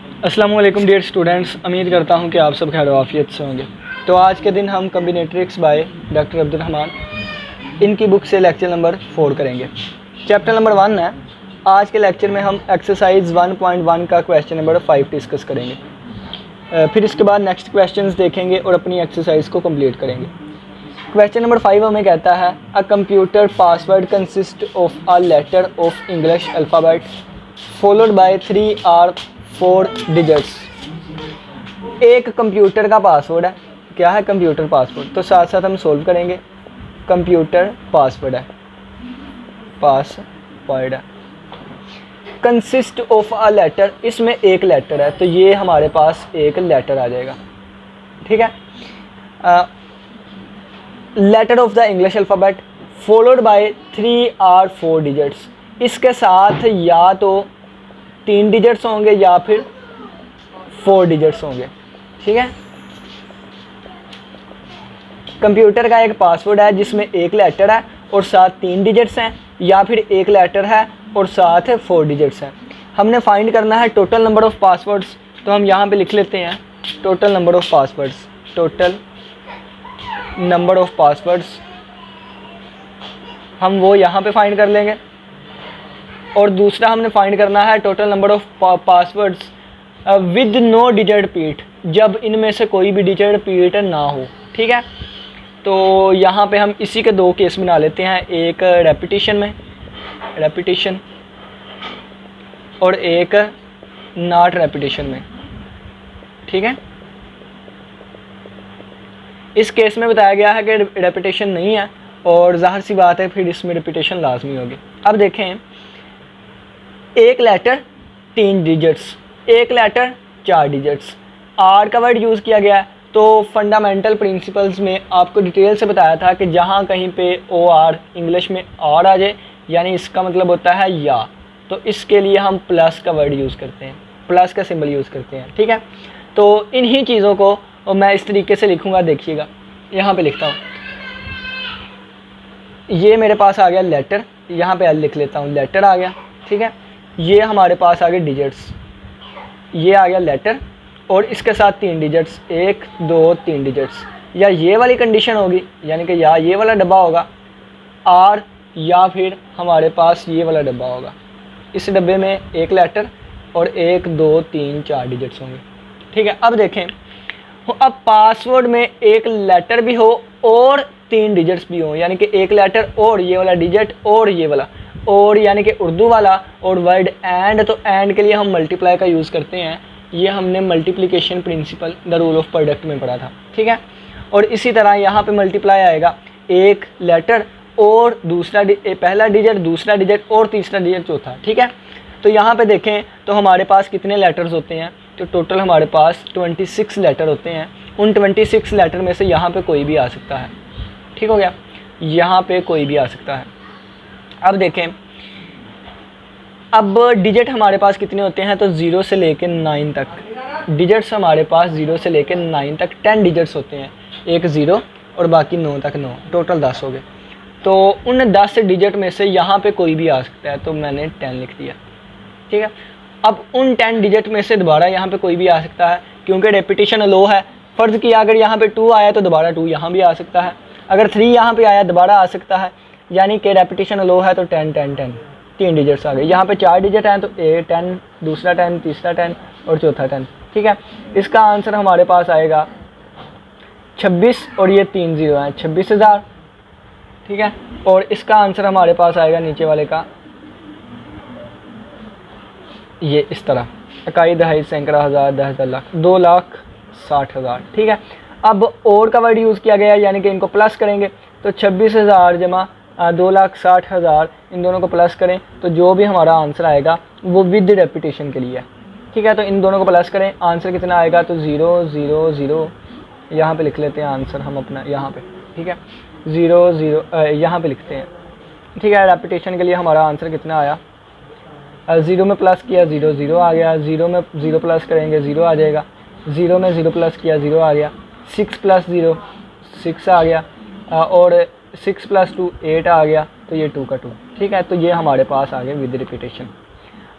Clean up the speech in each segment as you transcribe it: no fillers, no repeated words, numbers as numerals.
अस्सलाम वालेकुम dear students, उम्मीद करता हूँ कि आप सब खैर आफियत से होंगे। तो आज के दिन हम कम्बिनेट्रिक्स बाय डॉक्टर अब्दुल रहमान इनकी बुक से लेक्चर नंबर 4 करेंगे। चैप्टर नंबर 1 है। आज के लेक्चर में हम एक्सरसाइज 1.1 का क्वेश्चन नंबर 5 डिस्कस करेंगे। फिर इसके बाद नेक्स्ट क्वेश्चंस देखेंगे और अपनी एक्सरसाइज को कंप्लीट करेंगे। क्वेश्चन नंबर 5 हमें कहता है a computer password consist of a letter of English alphabet followed by 3 और 4 डिजिट्स। एक कंप्यूटर का पासवर्ड है। क्या है कंप्यूटर पासवर्ड? तो साथ साथ हम सोल्व करेंगे। कंप्यूटर पासवर्ड है, पासवर्ड है। कंसिस्ट ऑफ अ लेटर, इसमें एक लेटर है तो ये हमारे पास एक लेटर आ जाएगा। ठीक है। Letter of the English alphabet followed by 3 और 4 डिजिट्स। इसके साथ या तो 3 डिजिट्स होंगे या फिर 4 डिजिट्स होंगे। ठीक है। कंप्यूटर का एक पासवर्ड है जिसमें एक लेटर है और साथ 3 डिजिट्स हैं, या फिर एक लेटर है और साथ 4 डिजिट्स हैं। हमने फाइंड करना है टोटल नंबर ऑफ़ पासवर्ड्स। तो हम यहाँ पे लिख लेते हैं total number of passwords. Total number of passwords हम वो यहाँ पे फाइंड कर लेंगे। और दूसरा हमने फाइंड करना है total number of passwords with no digit repeat, जब इनमें से कोई भी डिजिट रिपीट ना हो। ठीक है। तो यहाँ पे हम इसी के 2 केस बना लेते हैं, एक रेपिटेशन में, रेपिटेशन, और एक नॉट रेपिटेशन में। ठीक है। इस केस में बताया गया है कि रेपिटेशन नहीं है और ज़ाहिर सी बात है फिर इसमें रेपिटेशन लाजमी होगी। अब देखें, एक लेटर 3 डिजिट्स, एक लेटर 4 डिजिट्स, आर का वर्ड यूज़ किया गया है। तो फंडामेंटल प्रिंसिपल्स में आपको डिटेल से बताया था कि जहाँ कहीं पे ओ आर इंग्लिश में आर आ जाए यानी इसका मतलब होता है या, तो इसके लिए हम प्लस का वर्ड यूज़ करते हैं, प्लस का सिंबल यूज़ करते हैं। ठीक है। तो इन्हीं चीज़ों को मैं इस तरीके से लिखूँगा, देखिएगा यहाँ पे लिखता हूँ। ये मेरे पास आ गया लेटर, यहाँ पे लिख लेता हूँ लेटर आ गया। ठीक है। ये हमारे पास आ गए डिजिट्स, ये आ गया लेटर और इसके साथ 3 डिजिट्स, 1 2 3 डिजिट्स। या ये वाली कंडीशन होगी यानी कि या ये वाला डब्बा होगा आर, या फिर हमारे पास ये वाला डब्बा होगा। इस डब्बे में एक लेटर और 1 2 3 4 डिजिट्स होंगे। ठीक है। अब देखें, अब पासवर्ड में एक लेटर भी हो और 3 डिजिट्स भी हो, यानी कि एक लेटर और ये वाला डिजिट और ये वाला, और यानी कि उर्दू वाला, और वर्ड एंड, तो एंड के लिए हम मल्टीप्लाई का यूज़ करते हैं। ये हमने multiplication principle the rule of product में पढ़ा था। ठीक है। और इसी तरह यहाँ पे मल्टीप्लाई आएगा, एक लेटर और दूसरा पहला डिजिट, दूसरा डिजिट और तीसरा डिजिट, चौथा। ठीक है। तो यहाँ पे देखें तो हमारे पास कितने लेटर्स होते हैं, तो टोटल हमारे पास 26 लेटर होते हैं। उन 26 लेटर में से यहाँ पे कोई भी आ सकता है। ठीक हो गया, यहाँ पे कोई भी आ सकता है। अब देखें, अब डिजिट हमारे पास कितने होते हैं, तो 0 से लेकर 9 तक डिजिट्स हमारे पास 0 से लेकर 9 तक 10 डिजिट्स होते हैं। एक 0 और बाकी 9 तक 9, टोटल 10 हो गए। तो उन 10 डिजिट में से यहाँ पे कोई भी आ सकता है, तो मैंने 10 लिख दिया। ठीक है। अब उन 10 डिजिट में से दोबारा यहाँ पे कोई भी आ सकता है, क्योंकि रेपिटेशन लो है। फ़र्ज़ किया अगर यहाँ पे 2 आया तो दोबारा 2 यहाँ भी आ सकता है, अगर 3 यहाँ पे आया दोबारा आ सकता है, यानी कि रेपिटेशन लो है। तो 10 10 10 3 डिजिट्स आ गए। यहाँ पे 4 डिजिट हैं तो 10, दूसरा 10, तीसरा 10 और चौथा 10। ठीक है। इसका आंसर हमारे पास आएगा 26 और ये 3 0 हैं, 26,000। ठीक है। और इसका आंसर हमारे पास आएगा नीचे वाले का ये इस तरह, इकाई दहाई सैकड़ा हज़ार 10,000 लाख 2,60,000। ठीक है। अब और का वर्ड यूज़ किया गया है यानी कि इनको प्लस करेंगे, तो 26,000 जमा 2,60,000, इन दोनों को प्लस करें तो जो भी हमारा आंसर आएगा वो विद रेपिटेशन के लिए है। ठीक है। तो इन दोनों को प्लस करें, आंसर कितना आएगा, तो 0 0 0, यहाँ पे लिख लेते हैं आंसर हम अपना यहाँ पे। ठीक है। 0 0 यहाँ पे लिखते हैं। ठीक है। रेपिटेशन के लिए हमारा आंसर कितना आया, 0 में प्लस किया 0 0 आ गया, 0 में 0 प्लस करेंगे 0 आ जाएगा, 0 में 0 प्लस किया 0 आ गया, 6 + 0 6 आ गया, और 6 + 2 8 आ गया, तो ये 2 का 2। ठीक है। तो ये हमारे पास आ गया विद रिपीटेशन।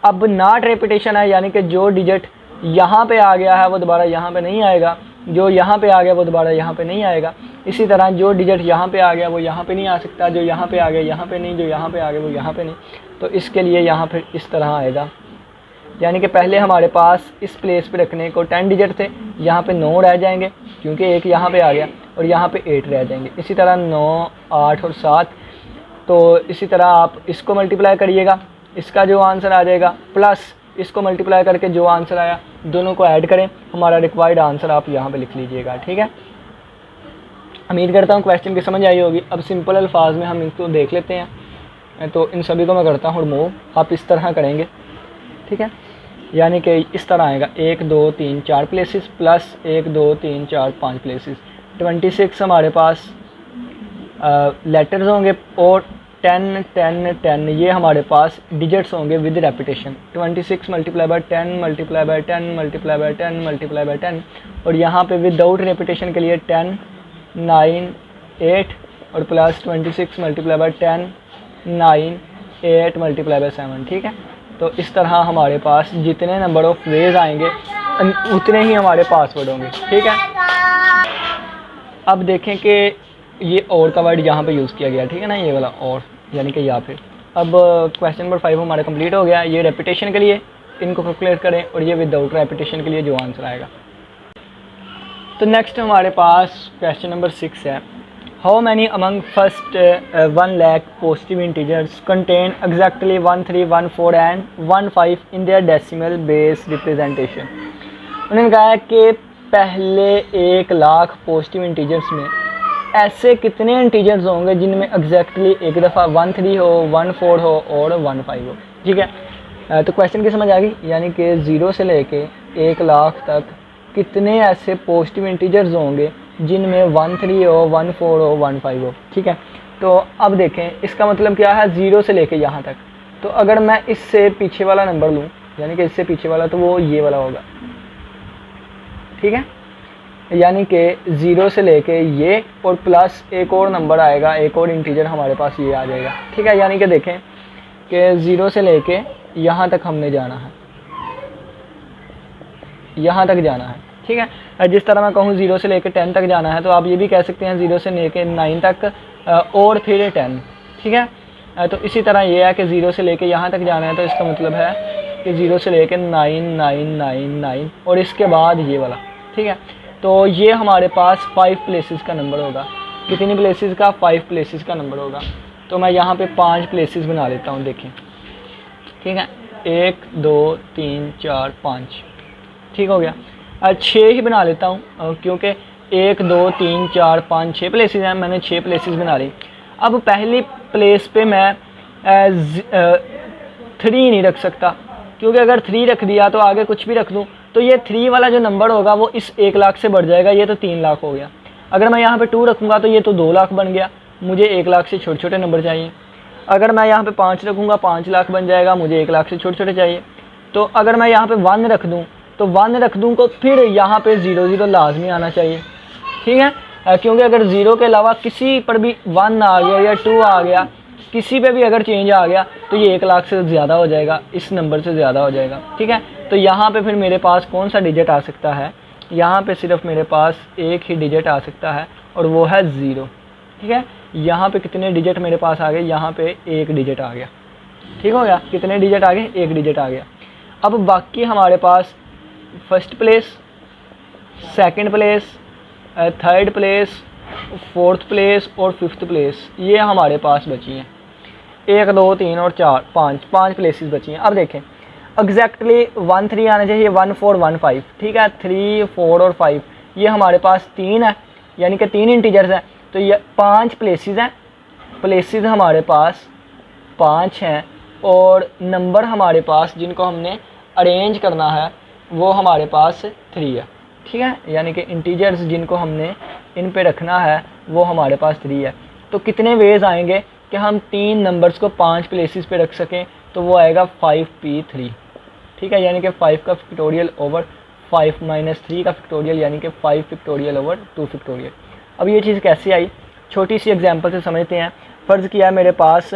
अब नॉट रेपिटेशन है, यानी कि जो डिजिट यहाँ पे आ गया है वो दोबारा यहाँ पे नहीं आएगा, जो यहाँ पे आ गया वो दोबारा यहाँ पे नहीं आएगा। इसी तरह जो डिजिट यहाँ पे आ गया वो यहाँ पे नहीं आ सकता, जो यहाँ पे आ गया यहाँ पे नहीं, जो यहाँ पे आ गया वो यहाँ पे नहीं। तो इसके लिए यहाँ फिर इस तरह आएगा, यानी कि पहले हमारे पास इस प्लेस पे रखने को 10 डिजिट थे, यहाँ पे 9 रह जाएंगे क्योंकि एक यहाँ पे आ गया, और यहाँ पे 8 रह जाएंगे। इसी तरह 9, 8 और 7। तो इसी तरह आप इसको मल्टीप्लाई करिएगा, इसका जो आंसर आ जाएगा प्लस इसको मल्टीप्लाई करके जो आंसर आया, दोनों को ऐड करें, हमारा रिक्वायर्ड आंसर आप यहाँ पे लिख लीजिएगा। ठीक है, उम्मीद करता हूँ क्वेश्चन की समझ आई होगी। अब सिंपल अल्फाज में हम इनको देख लेते हैं। तो इन सभी को मैं करता हूँ रिमूव, आप इस तरह करेंगे। ठीक है, यानी कि इस तरह आएगा 1 2 3 4 प्लेसेस प्लस 1 2 3 4 5 प्लेसेस। 26 हमारे पास लेटर्स होंगे और 10 10 10 ये हमारे पास डिजिट्स होंगे with repetition. 26 multiply by 10 multiply by 10 multiply by 10 multiply by 10, और यहाँ पे विदाउट रेपिटेशन के लिए 10 9 8 और plus 26 multiply by 10 9 8 multiply by 7। ठीक है, तो इस तरह हमारे पास जितने नंबर ऑफ वेज आएंगे उतने ही हमारे पासवर्ड होंगे। ठीक है, अब देखें कि ये और का वर्ड यहाँ पे यूज़ किया गया। ठीक है ना, ये वाला और, यानी कि यहाँ पे। अब क्वेश्चन नंबर 5 हमारा कंप्लीट हो गया। ये रेपिटेशन के लिए इनको कैलकुलेट करें और ये विदाउट रेपिटेशन के लिए जो आंसर आएगा। तो नेक्स्ट हमारे पास क्वेश्चन नंबर 6 है, how many among first 1 lakh positive integers contain exactly 1 3 1 4 and 1 5 in their decimal base representation. उन्होंने कहा है कि पहले 1 लाख पॉजिटिव इंटीजर्स में ऐसे कितने इंटीजर्स होंगे जिनमें एग्जैक्टली एक दफ़ा 1 3 हो, 1 4 हो और 1 5 हो। ठीक है, तो क्वेश्चन की समझ आ गई, यानी कि 0 से लेके 1 लाख तक कितने ऐसे पॉजिटिव इंटीजर्स होंगे जिनमें 1 3 हो, 1 4 हो, 1 5 हो। ठीक है, तो अब देखें इसका मतलब क्या है 0 से लेके यहाँ तक। तो अगर मैं इससे पीछे वाला नंबर लूँ, यानी कि इससे पीछे वाला, तो वो ये वाला होगा। ठीक है, यानी कि 0 से लेके ये और प्लस एक और नंबर आएगा, एक और इंटीजर हमारे पास ये आ जाएगा। ठीक है, यानी कि देखें कि 0 से लेके यहाँ तक हमने जाना है, यहाँ तक जाना है। ठीक है, जिस तरह मैं कहूँ 0 से लेके 10 तक जाना है, तो आप ये भी कह सकते हैं 0 से लेके 9 तक और फिर 10। ठीक है, तो इसी तरह ये है कि 0 से लेके यहाँ तक जाना है, तो इसका मतलब है कि 0 से लेके 9 9 9 9 और इसके बाद ये वाला। ठीक है, तो ये हमारे पास 5 प्लेसेस का नंबर होगा। कितनी प्लेसेस का? 5 प्लेसेस का नंबर होगा। तो मैं यहाँ पे 5 प्लेसेस बना लेता हूँ, देखें। ठीक है, 1 2 3 4 5। ठीक हो गया, 6 ही बना लेता हूँ क्योंकि 1 2 3 4 5 6 प्लेसेस हैं, मैंने 6 प्लेसेस बना ली। अब पहली प्लेस पे मैं 3 नहीं रख सकता, क्योंकि अगर 3 रख दिया तो आगे कुछ भी रख दूँ तो ये 3 वाला जो नंबर होगा वो इस 1 लाख से बढ़ जाएगा, ये तो 3 लाख हो गया। अगर मैं यहाँ पे 2 रखूँगा तो ये तो 2 लाख बन गया, मुझे 1 लाख से छोटे छोटे नंबर चाहिए। अगर मैं यहाँ पे 5 रखूँगा 5 लाख बन जाएगा, मुझे 1 लाख से छोटे छोटे चाहिए। तो अगर मैं यहाँ पे 1 रख दूँ तो 1 रख दूँ तो फिर यहाँ पे 0 0 लाजमी आना चाहिए। ठीक है, क्योंकि अगर 0 के अलावा किसी पर भी 1 आ गया या 2 आ गया, किसी पे भी अगर चेंज आ गया तो ये 1 लाख से ज़्यादा हो जाएगा, इस नंबर से ज़्यादा हो जाएगा। ठीक है, तो यहाँ पे फिर मेरे पास कौन सा डिजिट आ सकता है? यहाँ पे सिर्फ मेरे पास एक ही डिजिट आ सकता है और वो है 0। ठीक है, यहाँ पे कितने डिजिट मेरे पास आ गए? यहाँ पे 1 डिजिट आ गया। ठीक हो गया, कितने डिजिट आ गए? 1 डिजिट आ गया। अब बाकी हमारे पास first place, second place, third place, fourth place और फिफ्थ प्लेस, ये हमारे पास बची हैं। 1 2 3 और 4 5 प्लेसेस बची हैं। अब देखें एग्जैक्टली 1 3 आना चाहिए, 1 4 1 5। ठीक है, 3 4 और 5 ये हमारे पास 3 है, यानी कि 3 इंटीजर्स हैं। तो ये 5 प्लेसेस हैं, प्लेसेस हमारे पास 5 हैं और नंबर हमारे पास जिनको हमने अरेंज करना है वो हमारे पास 3 है। ठीक है, यानी कि इंटीजर्स जिनको हमने इन पे रखना है वो हमारे पास 3 है। तो कितने वेज आएंगे कि हम 3 नंबर्स को 5 प्लेसेस पे रख सकें? तो वो आएगा 5p3। ठीक है, यानी कि 5 का फैक्टोरियल ओवर 5 माइनस 3 का फैक्टोरियल, यानी कि 5 फैक्टोरियल ओवर 2 फैक्टोरियल। अब ये चीज़ कैसे आई, छोटी सी एग्जांपल से समझते हैं। फ़र्ज़ किया मेरे पास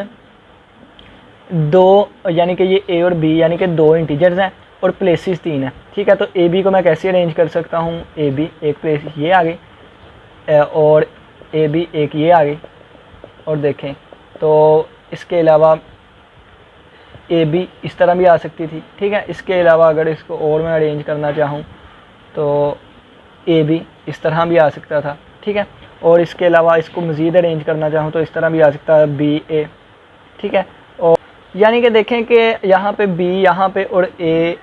2, यानी कि ये a और b यानी कि 2 इंटीजर्स हैं और प्लेसेस 3 है, ठीक है। तो ए बी को मैं कैसे अरेंज कर सकता हूँ, ए बी एक प्लेस ये आ गई और ए बी एक ये आ गई, और देखें तो इसके अलावा ए बी इस तरह भी आ सकती थी, ठीक है। इसके अलावा अगर इसको और मैं अरेंज करना चाहूँ तो ए बी इस तरह भी आ सकता था, ठीक है। और इसके अलावा इसको मज़ीद अरेंज करना चाहूँ तो इस तरह भी आ सकता है बी ए, ठीक है। और यानी कि देखें कि यहाँ पे बी यहाँ पे और ए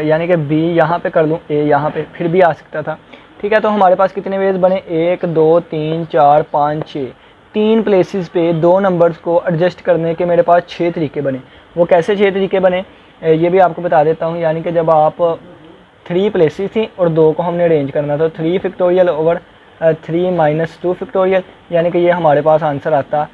यानी कि बी यहाँ पे कर लूँ, ए यहाँ पे, फिर भी आ सकता था, ठीक है। तो हमारे पास कितने वेज बने, 1 2 3 4 5 6, 3 प्लेसेस पे 2 नंबर्स को एडजस्ट करने के मेरे पास 6 तरीके बने। वो कैसे 6 तरीके बने ये भी आपको बता देता हूँ। यानी कि जब आप 3 प्लेसेस थी और 2 को हमने अरेंज करना था, 3 फैक्टोरियल ओवर 3 माइनस 2 फैक्टोरियल, यानी कि ये हमारे पास आंसर आता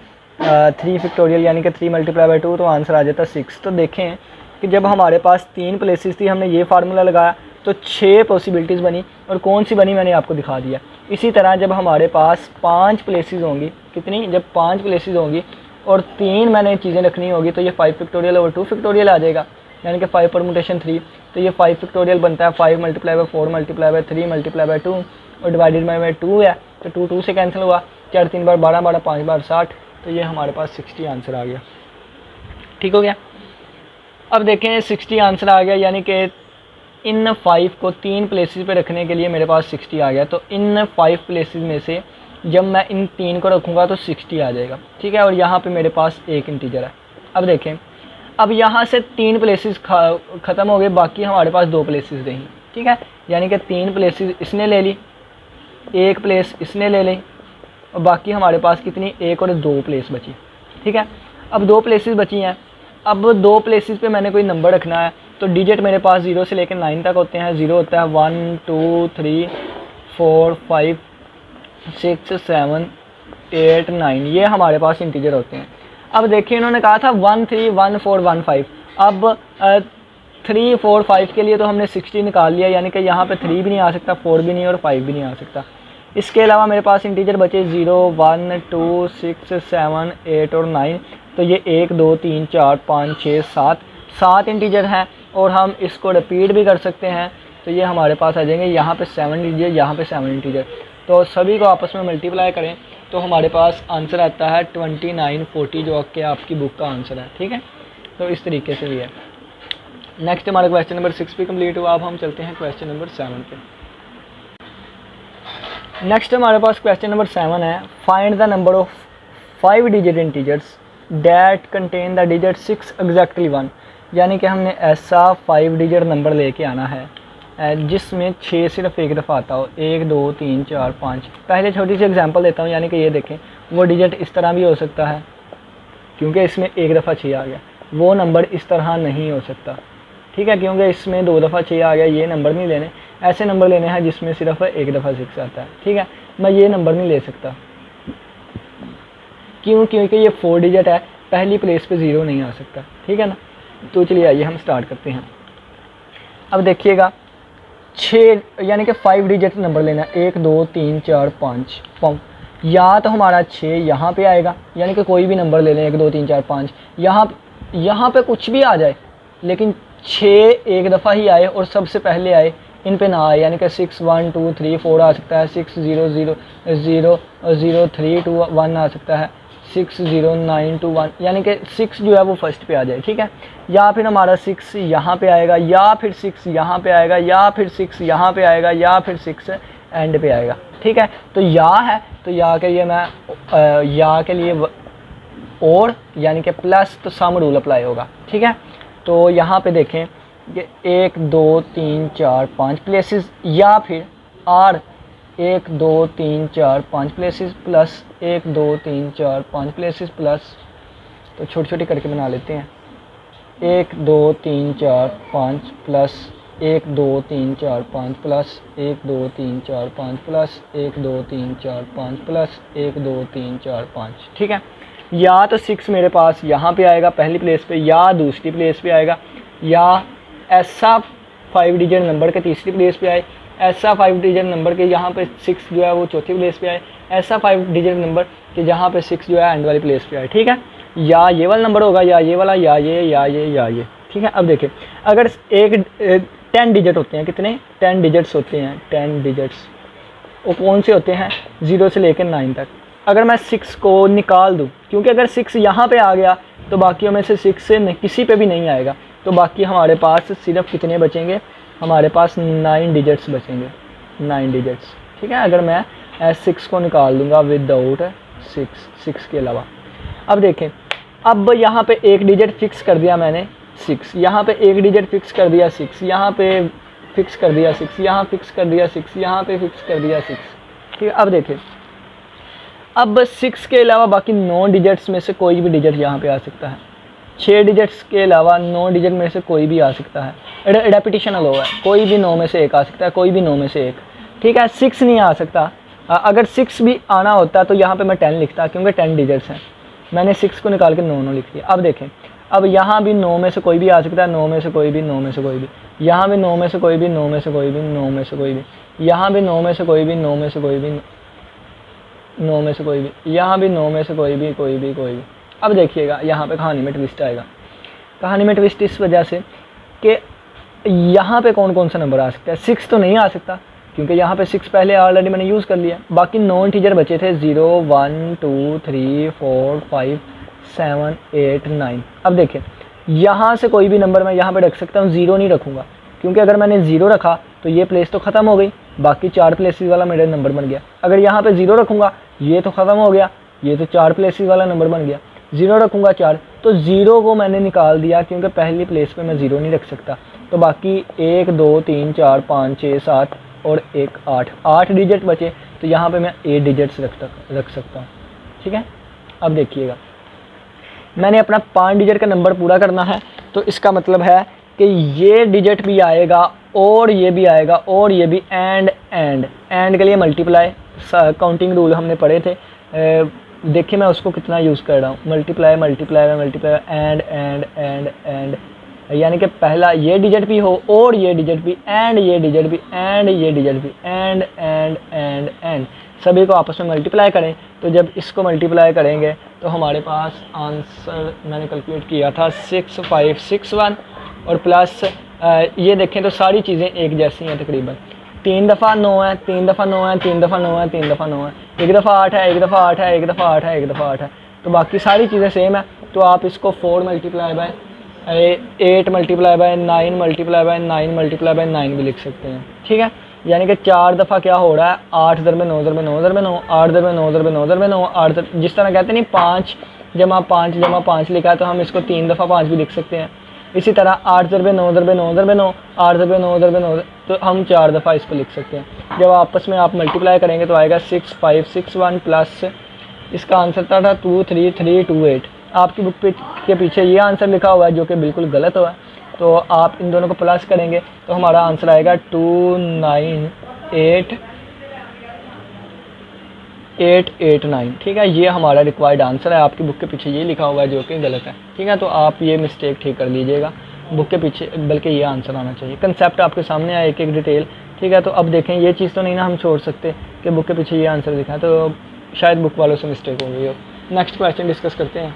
3 फैक्टोरियल, यानी कि 3 मल्टीप्लाई बाई 2, तो आंसर आ जाता 6। तो देखें कि जब हमारे पास 3 प्लेसेस थी, हमने ये फार्मूला लगाया तो 6 पॉसिबिलिटीज़ बनी, और कौन सी बनी मैंने आपको दिखा दिया। इसी तरह जब हमारे पास 5 प्लेसेस होंगी, कितनी, जब 5 प्लेसेस होंगी और 3 मैंने चीज़ें रखनी होगी, तो ये 5 फैक्टोरियल ओवर 2 फैक्टोरियल आ जाएगा, यानी कि 5 परमुटेशन 3, तो ये 5 फैक्टोरियल बनता है 5 multiply by 4 multiply by 3 multiply by 2 और डिवाइडेड बाई 2 है, तो 2 2 से कैंसिल हुआ, 4 3 बार 12 12 5 बार 60, तो ये हमारे पास 60 आंसर आ गया, ठीक हो गया। अब देखें 60 आंसर आ गया, यानी कि इन 5 को 3 प्लेसेस पे रखने के लिए मेरे पास 60 आ गया। तो इन 5 प्लेसेस में से जब मैं इन 3 को रखूँगा तो 60 आ जाएगा, ठीक है। और यहाँ पे मेरे पास एक इंटीजर है। अब देखें, अब यहाँ से 3 प्लेसेस ख़त्म हो गए, बाकी हमारे पास 2 प्लेसेस रही, ठीक है। यानी कि 3 प्लेसेस इसने ले ली, एक प्लेस इसने ले ली, और बाकी हमारे पास कितनी, 1 और 2 प्लेस बची, ठीक है। अब 2 प्लेसेस बची हैं, अब 2 प्लेसेस पे मैंने कोई नंबर रखना है, तो डिजिट मेरे पास 0 से लेकर 9 तक होते हैं। 0 होता है 1 2 3 4 5 6 7 8 9, ये हमारे पास इंटीजर होते हैं। अब देखिए इन्होंने कहा था 1 3 1 4 1 5, अब 3 4 5 के लिए तो हमने 60 निकाल लिया, यानी कि यहाँ पे 3 भी नहीं आ सकता, 4 भी नहीं और 5 भी नहीं आ सकता। इसके अलावा मेरे पास इंटीजर बचे 0 1 2 6 7 8 और 9, तो ये 1 2 3 4 5 6 7 इंटीजर हैं, और हम इसको रिपीट भी कर सकते हैं, तो ये हमारे पास आ जाएंगे यहाँ पे 7 इंटीजर, यहाँ पे 7 इंटीजर। तो सभी को आपस में मल्टीप्लाई करें तो हमारे पास आंसर आता है 2940, जो कि आपकी बुक का आंसर है, ठीक है। तो इस तरीके से भी है। नेक्स्ट हमारा क्वेश्चन नंबर 6 भी कंप्लीट हुआ। अब हम चलते हैं क्वेश्चन नंबर 7 पे। नेक्स्ट हमारे पास क्वेश्चन नंबर 7 है, find the number of 5 digit integers that contain the digit 6 exactly 1, यानी कि हमने ऐसा 5 डिजिट नंबर लेके आना है जिसमें 6 सिर्फ एक दफ़ा आता हो, 1 2 3 4 5। पहले छोटी सी एग्जांपल देता हूँ, यानी कि ये देखें, वो डिजिट इस तरह भी हो सकता है क्योंकि इसमें एक दफ़ा 6 आ गया, वो नंबर इस तरह नहीं हो सकता, ठीक है, क्योंकि इसमें 2 दफ़ा 6 आ गया, ये नंबर नहीं लेने, ऐसे नंबर लेने हैं जिसमें सिर्फ एक दफ़ा 6 आता है, ठीक है। मैं ये नंबर नहीं ले सकता, क्यों, क्योंकि ये 4 डिजिट है, पहली प्लेस पे 0 नहीं आ सकता, ठीक है ना। तो चलिए आइए हम स्टार्ट करते हैं। अब देखिएगा 6 यानी कि 5 डिजिट नंबर लेना, 1 2 3 4 5, या तो हमारा 6 यहाँ पे आएगा, यानी कि कोई भी नंबर ले लें 1 2 3 4 5, यहाँ पे कुछ भी आ जाए, लेकिन 6 एक दफ़ा ही आए और सबसे पहले आए, इन पे ना आए, यानी कि 6 1 2 3 4 आ सकता है, 6 0 0 0 0 3 2 1 आ सकता है, 6 0 9 2 1, यानी कि 6 जो है वो फर्स्ट पे आ जाए, ठीक है। या फिर हमारा 6 यहाँ पे आएगा, या फिर 6 यहाँ पे आएगा, या फिर 6 यहाँ पे आएगा, या फिर 6 एंड पे आएगा, ठीक है। तो या है, तो या के लिए मैं या के लिए और यानी कि प्लस, तो सम रूल अप्लाई होगा, ठीक है। तो यहाँ पे देखें कि 1 2 3 4 5 प्लेसेस, या फिर or 1 2 3 4 5 places plus 1 2 3 4 5 places plus, तो छोटी छोटी करके बना लेते हैं, 1 2 3 4 5 प्लस 1 2 3 4 5 प्लस 1 2 3 4 5 प्लस 1 2 3 4 5 प्लस 1 2 3 4 5, ठीक है। या तो 6 मेरे पास यहाँ पे आएगा पहली प्लेस पे, या दूसरी प्लेस पे आएगा, या ऐसा 5 डिजिट नंबर के तीसरी प्लेस पे आए, ऐसा 5 डिजिट नंबर के यहाँ पे 6 जो है वो चौथी प्लेस पे आए, ऐसा 5 डिजिट नंबर के जहाँ पे 6 जो है एंड वाली प्लेस पे आए, ठीक है। या ये वाला नंबर होगा, या ये वाला, या ये, ठीक है। अब देखिए अगर एक 10 डिजिट होते हैं, कितने 10 डिजिट्स होते हैं, 10 डिजिट्स, वो कौन से होते हैं 0 से लेकर 9 तक। अगर मैं 6 को निकाल दूं, क्योंकि अगर 6 यहाँ पे आ गया तो बाकियों में से 6 से किसी पे भी नहीं आएगा, तो बाकी हमारे पास सिर्फ कितने बचेंगे, हमारे पास 9 डिजिट्स बचेंगे, 9 डिजिट्स, ठीक है। अगर मैं 6 को निकाल दूंगा विदाउट 6 के अलावा। अब देखें, अब यहाँ पे एक डिजिट फिक्स कर दिया मैंने 6, यहाँ पे एक डिजिट फिक्स कर दिया 6, यहाँ पे फिक्स कर दिया 6, यहाँ फिक्स कर दिया 6, यहाँ पे फिक्स कर दिया 6, ठीक है। अब देखें, अब 6 के अलावा बाकी 9 डिजिट्स में से कोई भी डिजिट यहाँ पे आ सकता है, 6 डिजिट्स के अलावा 9 डिजिट में से कोई भी आ सकता है। रेपिटेशन लो है, कोई भी 9 में से एक आ सकता है, कोई भी 9 में से एक, ठीक है। 6 नहीं आ सकता, अगर 6 भी आना होता तो यहाँ पे मैं 10 लिखता, क्योंकि 10 डिजिट्स हैं, मैंने 6 को निकाल के 9 लिख दिया। अब देखें, अब यहाँ भी 9 में से कोई भी आ सकता है, 9 में से कोई भी, 9 में से कोई भी, यहाँ भी 9 में से कोई भी, 9 में से कोई भी, 9 में से कोई भी, यहाँ भी 9 में से कोई भी, 9 में से कोई भी, 9 में से कोई भी, यहाँ भी 9 में से कोई भी, कोई भी, कोई भी। अब देखिएगा यहाँ पे कहानी में ट्विस्ट आएगा। कहानी में ट्विस्ट इस वजह से कि यहाँ पे कौन कौन सा नंबर आ सकता है, 6 तो नहीं आ सकता, क्योंकि यहाँ पे 6 पहले ऑलरेडी मैंने यूज़ कर लिया। बाकी 9 इंटीजर बचे थे, 0 1 2 3 4 5 7 8 9। अब देखें, यहाँ से कोई भी नंबर मैं यहाँ पे रख सकता हूँ, 0 नहीं रखूँगा, क्योंकि अगर मैंने 0 रखा तो ये प्लेस तो ख़त्म हो गई, बाकी 4 प्लेसेस वाला मेरा नंबर बन गया। अगर यहाँ पे 0 रखूँगा, ये तो ख़त्म हो गया, ये तो 4 प्लेसेस वाला नंबर बन गया। 0 रखूँगा 4, तो 0 को मैंने निकाल दिया, क्योंकि पहली प्लेस पे मैं 0 नहीं रख सकता। तो बाकी 1 2 3 4 5 6 7 और 1 8 डिजिट बचे, तो यहाँ पे मैं 8 डिजिट्स रख सकता हूँ, ठीक है। अब देखिएगा, मैंने अपना 5 डिजिट का नंबर पूरा करना है, तो इसका मतलब है कि ये डिजिट भी आएगा और ये भी आएगा और ये भी, एंड के लिए मल्टीप्लाई, काउंटिंग रूल हमने पढ़े थे, देखिए मैं उसको कितना यूज़ कर रहा हूँ, मल्टीप्लाई मल्टीप्लाई मल्टीप्लाई, एंड, यानी कि पहला ये डिजिट भी हो और ये डिजिट भी, एंड ये डिजिट भी, एंड ये डिजिट भी, एंड सभी को आपस में मल्टीप्लाई करें। तो जब इसको मल्टीप्लाई करेंगे तो हमारे पास आंसर मैंने कैलकुलेट किया था 6561, और प्लस ये देखें तो सारी चीज़ें एक जैसी हैं तकरीबन, 3 दफ़ा 9 है, 3 दफ़ा 9 है, 3 दफ़ा 9 है, 3 दफ़ा 9 है, 1 दफ़ा 8 है, 1 दफ़ा 8 है, 1 दफ़ा 8 है, 1 दफ़ा 8 है, तो बाकी सारी चीज़ें सेम है। तो आप इसको 4 multiply bye 8 multiply by 9 multiply by 9 multiply by 9 भी लिख सकते हैं, ठीक है। यानी कि 4 दफ़ा क्या हो रहा है, 8 × 9 × 9 × 9, 8 × 9 × 9 × 9, 8 जिस तरह कहते हैं नहीं 5 जमा 5 जमा 5 लिखा है, तो हम इसको 3 दफ़ा 5 भी लिख सकते हैं। इसी तरह 8 × 9 × 9 × 9, 8 × 9 × 9, तो हम 4 दफ़ा इसको लिख सकते हैं। जब आपस में आप मल्टीप्लाई करेंगे तो आएगा 6561 प्लस इसका आंसर था 23328। आपकी बुक के पीछे ये आंसर लिखा हुआ है जो कि बिल्कुल गलत हुआ है, तो आप इन दोनों को प्लस करेंगे तो हमारा आंसर आएगा 298889, ठीक है। ये हमारा रिक्वायर्ड आंसर है, आपकी बुक के पीछे ये लिखा हुआ है जो कि गलत है, ठीक है। तो आप ये मिस्टेक ठीक कर लीजिएगा, बुक के पीछे बल्कि ये आंसर आना चाहिए। कंसेप्ट आपके सामने है, एक एक डिटेल, ठीक है। तो अब देखें, ये चीज़ तो नहीं ना हम छोड़ सकते कि बुक के पीछे ये आंसर लिखा है, तो शायद बुक वालों से मिस्टेक हो गई हो। नेक्स्ट क्वेश्चन डिस्कस करते हैं।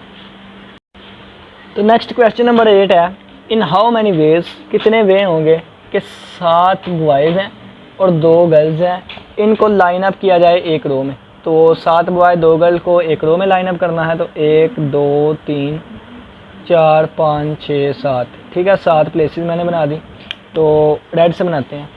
तो नेक्स्ट क्वेश्चन नंबर 8 है, इन हाउ मैनी वेज, कितने वे होंगे कि 7 बॉयज़ हैं और 2 गर्ल्स हैं, इनको लाइन अप किया जाए एक रो में। तो 7 बॉय 2 गर्ल को एक रो में लाइन अप करना है, तो 1 2 3 4 5 6 7, ठीक है। 7 प्लेसेस मैंने बना दी, तो रेड से बनाते हैं,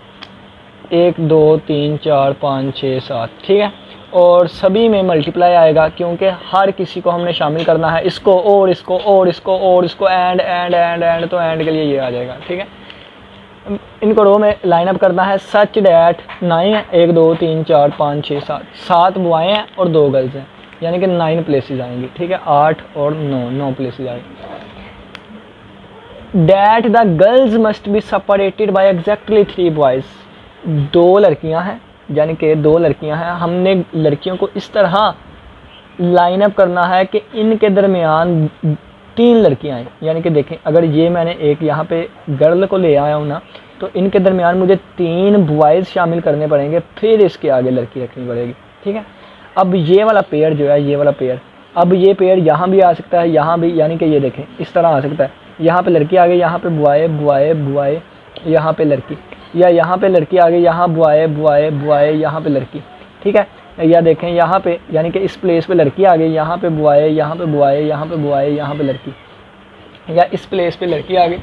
1 2 3 4 5 6 7, ठीक है। और सभी में मल्टीप्लाई आएगा, क्योंकि हर किसी को हमने शामिल करना है, इसको और इसको और इसको और इसको, एंड, तो एंड के लिए ये आ जाएगा, ठीक है। इनको रो में लाइन अप करना है, सच डैट 9 है, 1 2 3 4 5 6 7, 7 बॉय हैं और 2 गर्ल्स हैं, यानी कि 9 प्लेसेस आएंगी, ठीक है। 8 और 9 प्लेसेस आएंगी। That the girls must be separated by exactly 3 boys, 2 लड़कियां हैं, यानी कि 2 लड़कियां हैं, हमने लड़कियों को इस तरह लाइन अप करना है कि इनके दरमियान 3 लड़कियां आएँ। यानी कि देखें, अगर ये मैंने एक यहाँ पे गर्ल को ले आया हूँ ना, तो इनके दरमियान मुझे 3 बॉयज़ शामिल करने पड़ेंगे, फिर इसके आगे लड़की रखनी पड़ेगी, ठीक है। अब ये वाला पेयर जो है, ये वाला पेयर, अब ये पेयर यहाँ भी आ सकता है, यहाँ भी, यानी कि ये देखें इस तरह आ सकता है, यहाँ पे लड़की आ गई, यहाँ पे बुआए बुआए बुआए, यहाँ पे लड़की, या यहाँ पे लड़की आ गई, यहाँ बुआए बुआए बुआए, यहाँ पे लड़की, ठीक है। या देखें यहाँ पे यानी कि इस प्लेस पे लड़की आ गई, यहाँ पे बुआए, यहाँ पे बुआए, यहाँ पे बुआए, यहाँ पे लड़की, या इस प्लेस पे लड़की आ गई,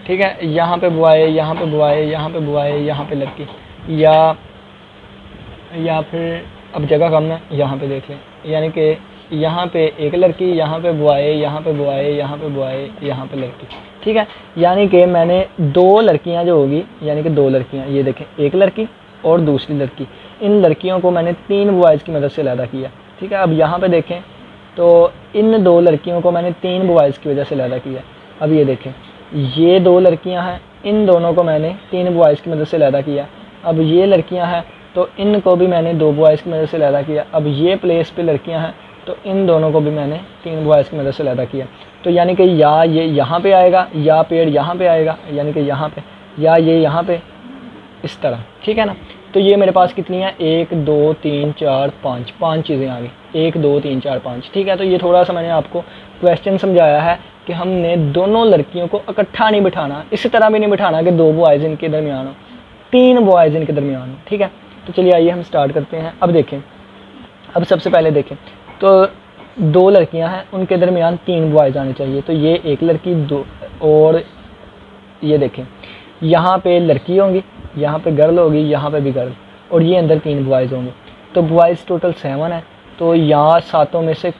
ठीक है, यहाँ पे बुआए, यहाँ पे बुआए, यहाँ पे बुआए, यहाँ पे लड़की, या फिर अब जगह कम है, यहाँ पे देख लें, यानी कि यहाँ पे एक लड़की, यहाँ पे बुआए, यहाँ पे बुआए, यहाँ पे बुआए, यहाँ पे लड़की, ठीक है। यानी कि मैंने 2 लड़कियाँ जो होगी, यानी कि 2 लड़कियाँ, ये देखें एक लड़की और दूसरी लड़की, इन लड़कियों को मैंने 3 बॉयज़ की मदद से लैदा किया, ठीक है। अब यहाँ पे देखें तो इन 2 लड़कियों को मैंने 3 बॉयज़ की वजह से लैदा किया। अब ये देखें ये 2 लड़कियाँ हैं, इन दोनों को मैंने 3 बॉयज़ की मदद से लैदा किया। अब ये लड़कियाँ हैं तो इनको भी मैंने 2 बॉयज़ की मदद से लैदा किया। अब ये प्लेस पे लड़कियाँ हैं तो इन दोनों को भी मैंने 3 बॉयज़ की मदद से लैदा किया। तो यानी कि या ये यहाँ पे आएगा, या पेड़ यहाँ पे आएगा, यानी कि यहाँ पे, या ये यहाँ पे, इस तरह, ठीक है ना। तो ये मेरे पास कितनी है, 1 2 3 4 5, 5 चीज़ें आ गई, 1 2 3 4 5, ठीक है। तो ये थोड़ा सा मैंने आपको क्वेश्चन समझाया है कि हमने दोनों लड़कियों को इकट्ठा नहीं बिठाना, इस तरह भी नहीं बिठाना कि 2 बॉयज़ इनके दरमियान हो, 3 बॉयज़ इनके दरमियान हो, ठीक है। तो चलिए आइए हम स्टार्ट करते हैं। अब देखें, अब सबसे पहले देखें तो 2 लड़कियां हैं, उनके दरमियान 3 बॉयज़ आने चाहिए। तो ये एक लड़की, 2 और ये देखें यहाँ पे लड़की होंगी, यहाँ पे गर्ल होगी, यहाँ पे भी गर्ल, और ये अंदर 3 बॉयज़ होंगे। तो बॉयज़ टोटल 7 है। तो यहाँ 7 में से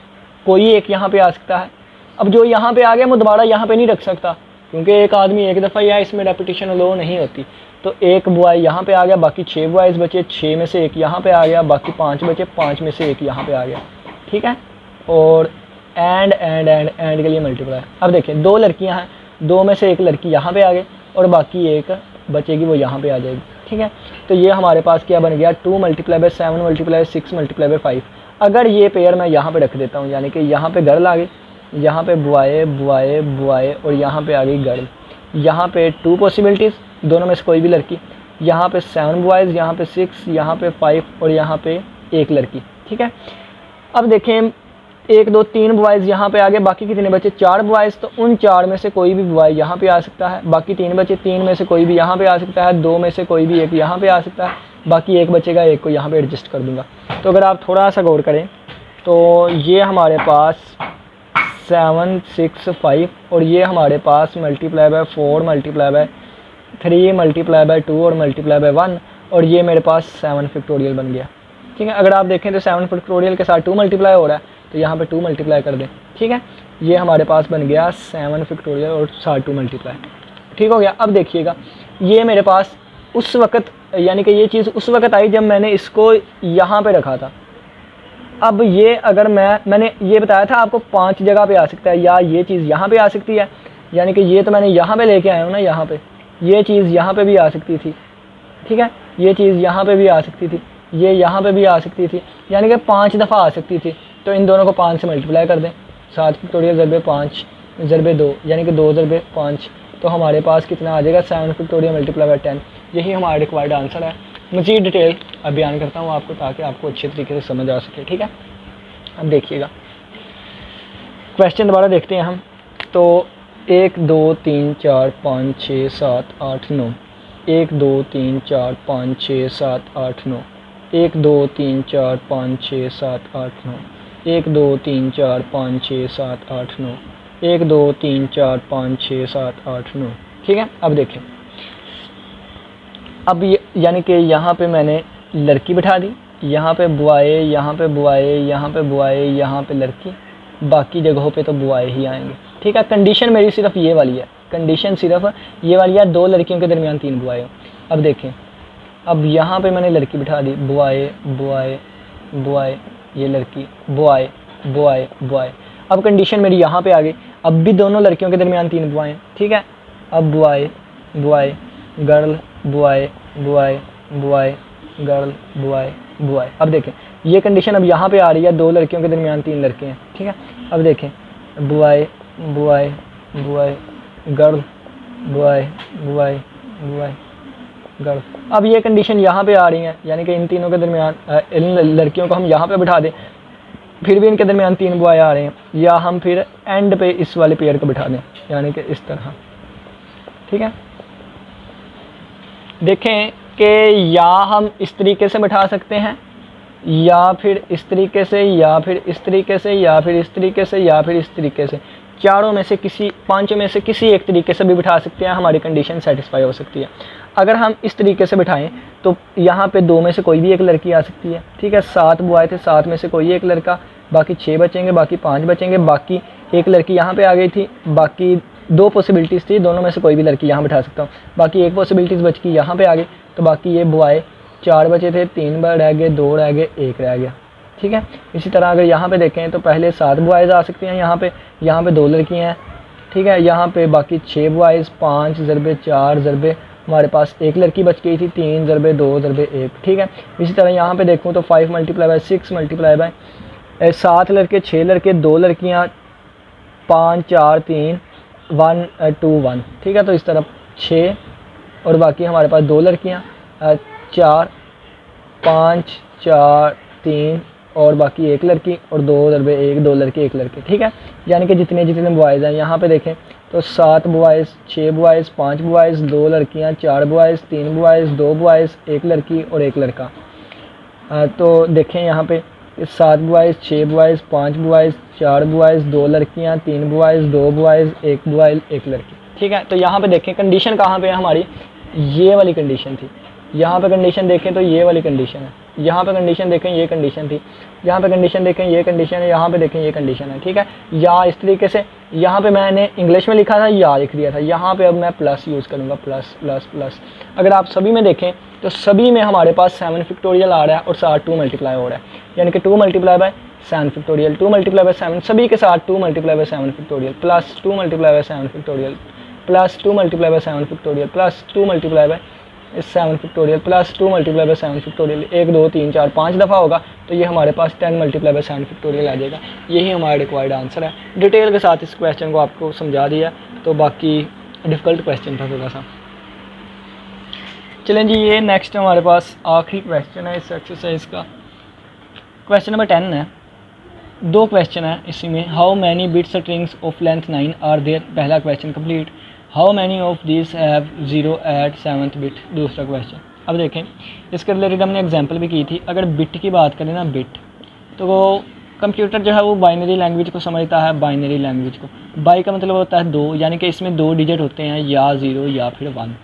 कोई एक यहाँ पे आ सकता है। अब जो यहाँ पे आ गया मैं दोबारा यहाँ पे नहीं रख सकता, क्योंकि एक आदमी एक दफ़ा या इसमें रेपिटेशन लो नहीं होती। तो एक बॉय यहाँ पे आ गया, बाकी 6 बॉयज़ बचे, 6 में से एक यहाँ पे आ गया, बाकी 5 बचे, 5 में से एक यहाँ पे आ गया, ठीक है। और एंड के लिए मल्टीप्लाई। अब देखें 2 लड़कियाँ हैं, 2 में से एक लड़की यहाँ पे आ गई और बाकी एक बचेगी, वो यहाँ पे आ जाएगी, ठीक है। तो ये हमारे पास क्या बन गया, 2 × 7 × 6 × 5। अगर ये पेयर मैं यहाँ पे रख देता हूँ, यानी कि यहाँ पे गर्ल आ गई, यहाँ पे बुआए बुआए बुआए, और यहाँ पे आ गई गर्ल, यहाँ पे 2 पॉसिबिलिटीज़, दोनों में से कोई भी लड़की, यहाँ पे 7 बॉयज़, यहाँ पे 6, यहाँ पे 5 और यहाँ पे एक लड़की, ठीक है। अब देखें 1 2 3 बॉयज़ यहाँ पे आ गए, बाकी कितने बचे, 4 बॉयज़। तो उन 4 में से कोई भी बॉय यहाँ पे आ सकता है, बाकी 3 बचे, 3 में से कोई भी यहाँ पे आ सकता है, 2 में से कोई भी एक यहाँ पे आ सकता है, बाकी एक बचेगा, एक को यहाँ पे एडजस्ट कर दूँगा। तो अगर आप थोड़ा सा गौर करें तो ये हमारे पास 7 6 5 और ये हमारे पास multiply by 4 multiply by 3 multiply by 2 और मल्टीप्लाई बाय 1, और ये मेरे पास 7 फैक्टोरियल बन गया, ठीक है। अगर आप देखें तो 7 फैक्टोरियल के साथ 2 मल्टीप्लाई हो रहा है, तो यहाँ पे 2 मल्टीप्लाई कर दें, ठीक है। ये हमारे पास बन गया 7 फैक्टोरियल और साथ 2 मल्टीप्लाई, ठीक हो गया। अब देखिएगा ये मेरे पास उस वक़्त, यानी कि ये चीज़ उस वक़्त आई जब मैंने इसको यहाँ पे रखा था। अब ये अगर मैंने ये बताया था आपको 5 जगह पे आ सकता है, या ये चीज़ यहाँ पे आ सकती है, यानी कि ये तो मैंने यहाँ पे लेके आया हूँ ना, यहाँ पे ये चीज़ यहाँ पे भी आ सकती थी, ठीक है। ये चीज़ यहाँ पे भी आ सकती थी, ये यहाँ पे भी आ सकती थी, यानी कि 5 दफ़ा आ सकती थी। तो इन दोनों को 5 से मल्टीप्लाई कर दें, 7 फैक्टोरियल ज़रबे 5 ज़रबे 2, यानी कि 2 ज़रबे 5, तो हमारे पास कितना आ जाएगा, 7 फैक्टोरियल मल्टीप्लाई बाय 10। यही हमारा रिक्वायर्ड आंसर है। मज़ीद डिटेल अब बयान करता हूँ आपको, ताकि आपको अच्छे तरीके से समझ आ सके, ठीक है। अब देखिएगा क्वेश्चन दोबारा देखते हैं हम। तो 1 2 3 4 5 6 7 8 9, 1 2 3 4 5 6 7 8 9, 1 2 3 4 5 6 7 8 9, 1 2 3 4 5 6 7 8 9, 1 2 3 4 5 6 7 8 9, ठीक है। अब देखें, अब यानी कि यहाँ पे मैंने लड़की बिठा दी, यहाँ पे बुआए, यहाँ पे बुआए, यहाँ पे बुआए, यहाँ पे लड़की, बाकी जगहों पे तो बुआए ही आएंगे, ठीक है। कंडीशन मेरी सिर्फ ये वाली है, कंडीशन सिर्फ ये वाली है, 2 लड़कियों के दरमियान 3 बुआए। अब देखें, अब यहाँ पे मैंने लड़की बिठा दी, बुआए बुआए बुआए, ये लड़की, बुआए बुआए बुआए। अब कंडीशन मेरी यहाँ पे आ गई, अब भी दोनों लड़कियों के दरमियान 3 बुआए, ठीक है। अब बुआए बुआए, गर्ल बुआए बुआए बुआए, गर्ल बुआए बुआए। अब देखें ये कंडीशन अब यहाँ पे आ रही है, 2 लड़कियों के दरमियान 3 लड़के हैं, ठीक है। अब देखें बुआए बुआए बुआए, गर्ल बुआए बुआए बुआए, गर्ल। अब ये कंडीशन यहाँ पे आ रही है, यानी कि इन तीनों के दरमियान इन लड़कियों को हम यहाँ पे बिठा दें, फिर भी इनके दरमियान 3 बॉय आ रहे हैं, या हम फिर एंड पे इस वाले पेयर को बिठा दें, यानी कि इस तरह, ठीक है। देखें कि या हम इस तरीके से बिठा सकते हैं, या फिर इस तरीके से, या फिर इस तरीके से, या फिर इस तरीके से, या फिर इस तरीके से, चारों में से किसी, पांचों में से किसी एक तरीके से भी बिठा सकते हैं, हमारी कंडीशन सेटिस्फाई हो सकती है। अगर हम इस तरीके से बिठाएं तो यहाँ पे 2 में से कोई भी एक लड़की आ सकती है, ठीक है। 7 बॉय थे, 7 में से कोई एक लड़का, बाकी 6 बचेंगे, बाकी 5 बचेंगे, बाकी एक लड़की यहाँ पे आ गई थी, बाकी 2 पॉसिबिलिटीज़ थी, दोनों में से कोई भी लड़की यहाँ बिठा सकता हूँ, बाकी एक पॉसिबिलिटीज़ बच की यहाँ पे आ गई, तो बाकी ये बॉय 4 बचे थे, 3 रह गए, 2 रह गए, 1 रह गया, ठीक है। इसी तरह अगर यहाँ पे देखें तो पहले 7 बॉयज़ आ सकते हैं यहाँ पे 2 लड़कियाँ हैं, ठीक है। यहाँ पे बाकी 6 बॉयज़, 5 ज़रबे 4 ज़रबे, हमारे पास एक लड़की बच गई थी, 3 ज़रबे 2 ज़रबे 1, ठीक है। इसी तरह यहाँ पे देखूँ तो 5 मल्टीप्लाई बाय 6 मल्टीप्लाई बाय 7 लड़के, 6 लड़के, 2 लड़कियाँ, 5 4 3 1 2 1, ठीक है। तो इस तरफ 6 और बाकी हमारे पास 2 लड़कियाँ, 4 5 4 3 और बाकी एक लड़की, और 2 ज़रबे 1, 2 लड़के 1 लड़के, ठीक है। यानी कि जितने जितने बॉयज़ हैं यहाँ पे देखें तो 7 बॉयज़, 6 बॉयज़, 5 बॉयज़, 2 लड़कियाँ, 4 बॉयज़, 3 बॉयज़, 2 बॉयज़, 1 लड़की और 1 लड़का। तो देखें यहाँ पे 7 बॉयज़, 6 बॉयज़, 5 बॉयज़, 4 बॉयज़, 2 लड़कियाँ, 3 बॉयज़, 2 बॉयज़, 1 बॉय, 1 लड़की, ठीक है। तो यहाँ पे देखें कंडीशन कहाँ पे है हमारी, ये वाली कंडीशन थी। यहाँ पे कंडीशन देखें तो ये वाली कंडीशन है, यहाँ पे कंडीशन देखें ये कंडीशन थी, यहाँ पे कंडीशन देखें ये कंडीशन है, यहाँ पे देखें ये कंडीशन है, ठीक है। या इस तरीके से, यहाँ पे मैंने इंग्लिश में लिखा था, या लिख दिया था, यहाँ पे अब मैं प्लस यूज़ करूँगा, प्लस प्लस प्लस। अगर आप सभी में देखें तो सभी में हमारे पास 7 फैक्टोरियल आ रहा है और साथ 2 मल्टीप्लाई हो रहा है, यानी कि 2 multiply by 7 factorial, 2 multiply by 7, सभी के साथ 2 multiply by 7 factorial, plus 2 multiply by 7 factorial, plus 2 multiply by 7 factorial, plus 2 multiply by 7 factorial, plus 2 multiply by 7 factorial. 1 2 3 4 5 दफ़ा होगा तो ये हमारे पास 10 मल्टीप्लाई बाय 7 फैक्टोरियल आ जाएगा। यही हमारा रिक्वायर्ड आंसर है। डिटेल के साथ इस क्वेश्चन को आपको समझा दिया, तो बाकी डिफ़िकल्ट क्वेश्चन था थोड़ा सा। चलें जी, ये नेक्स्ट हमारे पास आखिरी क्वेश्चन है इस एक्सरसाइज का, क्वेश्चन नंबर 10 है। 2 क्वेश्चन है इसी में। How many bit strings of length 9 are there, पहला question complete. How many of this have 0 at 7th bit, दूसरा क्वेश्चन। अब देखें इसके रिलेटेड हमने एग्जांपल भी की थी। अगर बिट की बात करें ना, बिट, तो वो कंप्यूटर जो है वो बाइनरी लैंग्वेज को समझता है। बाइनरी लैंग्वेज को, बाई का मतलब होता है 2, यानी कि इसमें 2 डिजिट होते हैं, या 0 या फिर 1,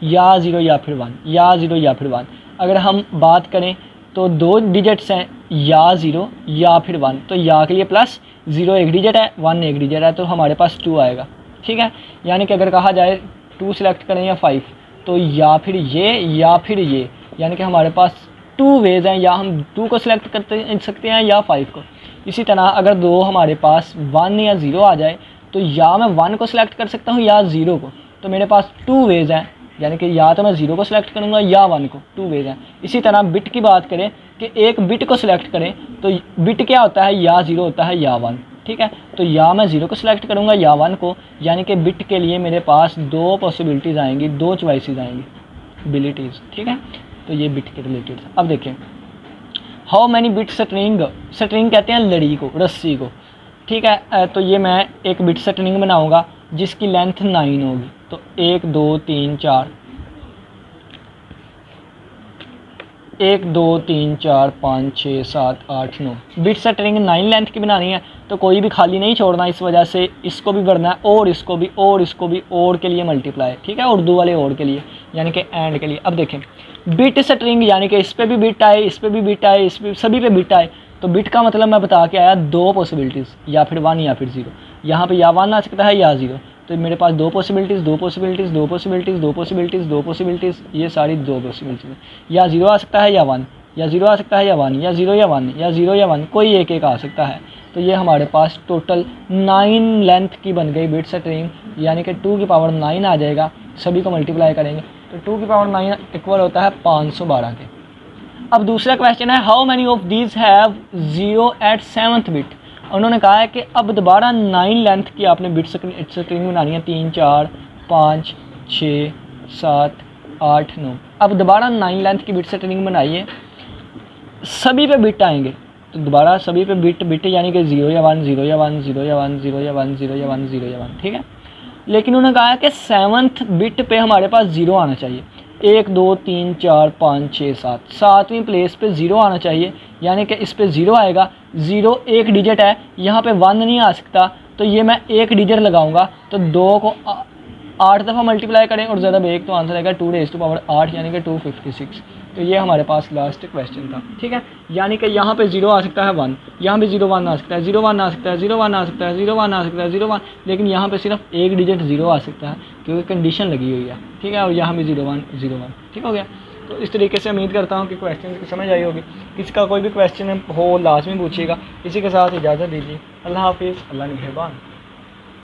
या 0 या फिर 1, या 0 या फिर 1। अगर हम बात करें तो 2 डिजिट्स हैं, या 0 या फिर 1, तो या के लिए प्लस 0 एक डिजिट है, 1 एक डिजिट है, तो हमारे पास 2 आएगा, ठीक है। यानी कि अगर कहा जाए 2 सिलेक्ट करें या 5, तो या फिर ये या फिर ये, यानी कि हमारे पास 2 वेज हैं, या हम 2 को सिलेक्ट कर सकते हैं या 5 को। इसी तरह अगर 2 हमारे पास 1 या 0 आ जाए तो या मैं 1 को सिलेक्ट कर सकता हूँ या 0 को, तो मेरे पास 2 वेज हैं, यानी कि या तो मैं 0 को सिलेक्ट करूँगा या 1 को, 2 वेज हैं। इसी तरह बिट की बात करें कि एक बिट को सिलेक्ट करें तो बिट क्या होता है, या 0 होता है या 1, ठीक है। तो या मैं 0 को सिलेक्ट करूँगा या 1 को, यानी कि बिट के लिए मेरे पास 2 पॉसिबिलिटीज़ आएंगी, 2 चॉइसेस आएंगी, एबिलिटीज़, ठीक है। तो ये बिट के रिलेटेड। अब देखें how many bit string, string कहते हैं लड़ी को, रस्सी को, ठीक है। तो ये मैं एक बिट स्ट्रिंग बनाऊँगा जिसकी लेंथ 9 होगी। तो 1 2 3 4, 1 2 3 4 5 6 7 8 9 बिट स्ट्रिंग 9 लेंथ की बनानी है, तो कोई भी खाली नहीं छोड़ना। इस वजह से इसको भी करना है और इसको भी और इसको भी, और के लिए मल्टीप्लाई, ठीक है, उर्दू वाले और के लिए, यानी कि एंड के लिए। अब देखें बिट स्ट्रिंग, यानी कि इस पर भी बिट आए, इस पर भी बिट आए, इस पर सभी पे बिट आए, तो बिट का मतलब मैं बता के आया 2 पॉसिबिलिटीज़, या फिर 1 या फिर 0। यहाँ पे या 1 आ सकता है या 0, तो मेरे पास 2 possibilities, 2 possibilities, 2 possibilities, 2 possibilities, 2 possibilities, ये सारी 2 पॉसिबिलिटीज़। या 0 आ सकता है या 1, या 0 आ सकता है या 1, या 0 या 1, या 0 या 1, कोई एक एक आ सकता है। तो ये हमारे पास टोटल 9 लेंथ की बन गई बिट स्ट्रिंग, यानी कि 2 की पावर 9 आ जाएगा। सभी को मल्टीप्लाई करेंगे तो 2 की पावर 9 इक्वल होता है 512 के। अब दूसरा क्वेश्चन है how many of these have 0 at 7th bit. उन्होंने कहा है कि अब दोबारा 9 लेंथ की आपने बिट स्ट्रिंग बनानी है, 3 4 5 6 7 8 9। अब दोबारा 9 लेंथ की बिट स्ट्रिंग बनाइए, सभी पे बिट आएंगे, तो दोबारा सभी पे बिट बिट यानी कि 0 या 1 0 या 1 0 या 1 0 या 1 0 या 1 0 या 1, ठीक है। लेकिन उन्होंने कहा है कि 7th बिट पे हमारे पास 0 आना चाहिए। 1 2 3 4 5 6 7, 7वीं प्लेस पे 0 आना चाहिए, यानी कि इस पे 0 आएगा। 0 एक डिजिट है, यहाँ पे 1 नहीं आ सकता, तो ये मैं एक डिजिट लगाऊंगा। तो 2 को 8 दफ़ा मल्टीप्लाई करें और ज़्यादा 1, तो आंसर आएगा 2 raised to power 8 यानी कि 256। तो ये हमारे पास लास्ट क्वेश्चन था, ठीक है। यानी कि यहाँ पे 0 आ सकता है 1, यहाँ पे 0 1 आ सकता है, 0 1 आ सकता है, 0 1 आ सकता है, 0 1 आ सकता है, 0 1, लेकिन यहाँ पे सिर्फ एक डिजिट 0 आ सकता है क्योंकि कंडीशन लगी हुई है, ठीक है। और यहाँ भी 0 1 0 1, ठीक हो गया। तो इस तरीके से उम्मीद करता हूँ कि क्वेश्चन की समझ आई होगी। किसी का कोई भी क्वेश्चन हो लाजमी पूछिएगा। इसी के साथ इजाज़त दीजिए। अल्लाह हाफिज़, अल्लाह निगहबान।